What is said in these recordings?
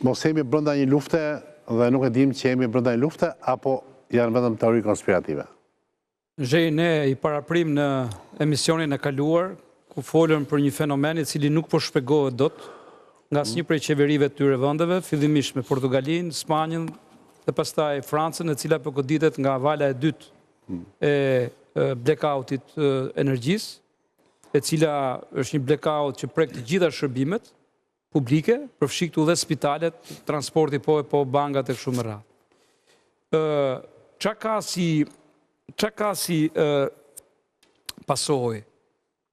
Mos jemi brenda një lufte dhe nuk e dim që jemi brenda një lufte, apo janë vetëm teori konspirative? Ne i paraprim në emisionin e kaluar, ku folën për një fenomen i cili nuk po shpjegohet dot nga asnjë prej qeverive të tyre vendeve, fillimisht me Portugalinë, Spanjën dhe pastaj Francën, e cila po goditet nga vala e dytë e blackoutit energjisë, e cila është një blackout që prek të gjitha shërbimet publike, përfshi këtu dhe spitalet, transporti po bankat e kështu me radhë. Çka ka si pasojë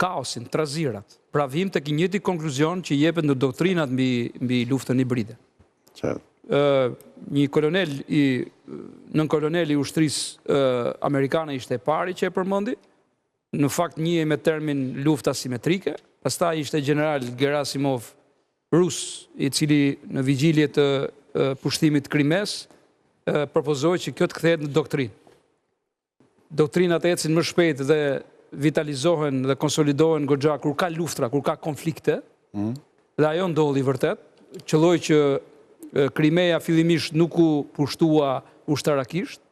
kaosin, trazirat, pra vim tek i njëjti konkluzion që jepet në doktrinat mbi luftën hibride. Një kolonel nën kolonel i ushtrisë amerikane ishte e pari që e përmendi, në fakt njihej me termin luftë asimetrike, pastaj ishte general Gerasimov rus, i cili në vigjilje të pushtimit Krimes propozoi që kjo të kthehet në doktrinë. Doktrinat ecin më shpejt dhe vitalizohen dhe konsolidohen goxha kur ka luftra, kur ka konflikte, dhe ajo ndodhi vërtet, qëlloi që Krimeja fillimisht nuk u pushtua ushtarakisht,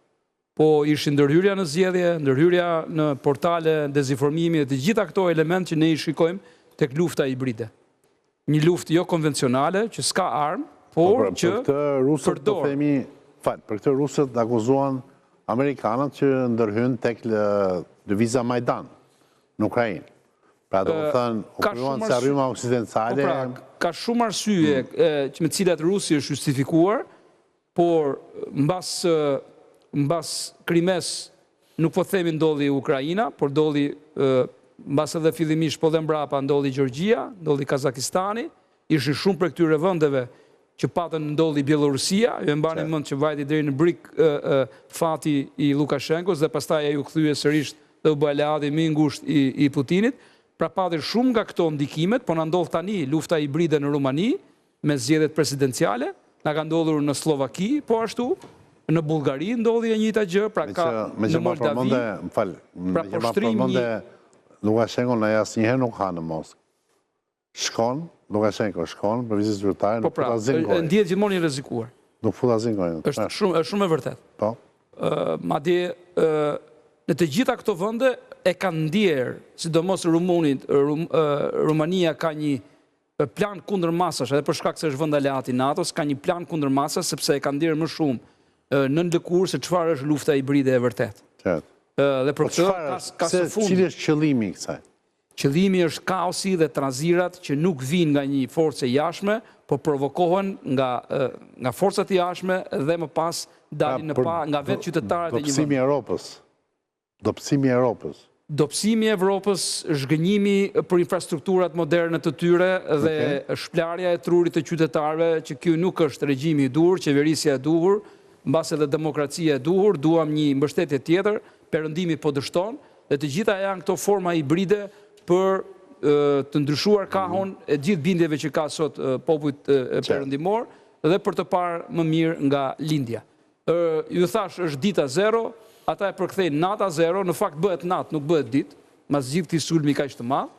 po ishin ndërhyrja në zgjedhje, ndërhyrja në portale, dezinformimi dhe të gjitha këto elementë që ne i shikojmë tek lufta hibride. Një luftë jo konvencionale, që s'ka armë, por që përdor. Për këtë rusët akuzuan amerikanët që ndërhyn tek lëvizja Majdan në Ukrainë. Pra do të thënë, operuan se rryma oksidentale. Ka shumë arsye me cilat Rusi është justifikuar, por mbas Krimes nuk po themi ndodhi Ukraina, por ndodhi mbas edhe fillimisht po dhe mbrapa ndodhi Gjeorgjia, ndodhi Kazakistani, ishin shumë për këtyre vendeve që patën ndodhi Bielorusia, ju e mbani mend që vajti deri në brik fati i Lukashenkos dhe pastaj ai u kthye sërish dhe u bë aleati më i ngushtë i Putinit. Pra patën shumë nga këto ndikimet, po na ndodh tani lufta hibride në Rumani me zgjedhjet presidenciale, na ka ndodhur në Slovaki, po ashtu, në Bullgari ndodhi e njëjta gjë, pra ka në Moldavi. Pra poshtrimi Lukashenko në asnjëherë nuk ha në Moskë. Shkon, Lukashenko shkon për vizitë zyrtare, nuk fut asnjë kohë. Ndihet gjithmonë i rrezikuar. Nuk fut asnjë kohë. Është shumë e vërtetë. Po. Madje në të gjitha këto vende e kanë ndier, sidomos Rumania ka një plan kundër masash, edhe për shkak se është vend aleat i NATO-s, ka një plan kundër masash sepse e kanë ndier më shumë nën lëkurë se çfarë është lufta hibride e vërtetë. Dhe për këtë ka së fundi. Cili është qëllimi i kësaj? Qëllimi është kaosi dhe trazirat që nuk vinë nga një forcë e jashtme, po provokohen nga forcat e jashtme dhe më pas dalin në pa nga vetë qytetarët e një vendi. Dobësimi i Evropës. Dobësimi i Evropës, zhgënjimi për infrastrukturat moderne të tyre dhe shplarja e trurit të qytetarëve, që ky nuk është regjimi i duhur, qeverisja e duhur, mbas edhe demokracia e duhur, duam një mbështetje tjetër, perëndimi po dështon, dhe të gjitha janë këto forma hibride për të ndryshuar kahon e gjithë bindjeve që ka sot popujt perëndimor dhe për të parë më mirë nga lindja. Ju thash është dita zero, ata e përkthejnë nata zero, në fakt bëhet natë, nuk bëhet ditë, mas gjithë këtij sulmi kaq të madh.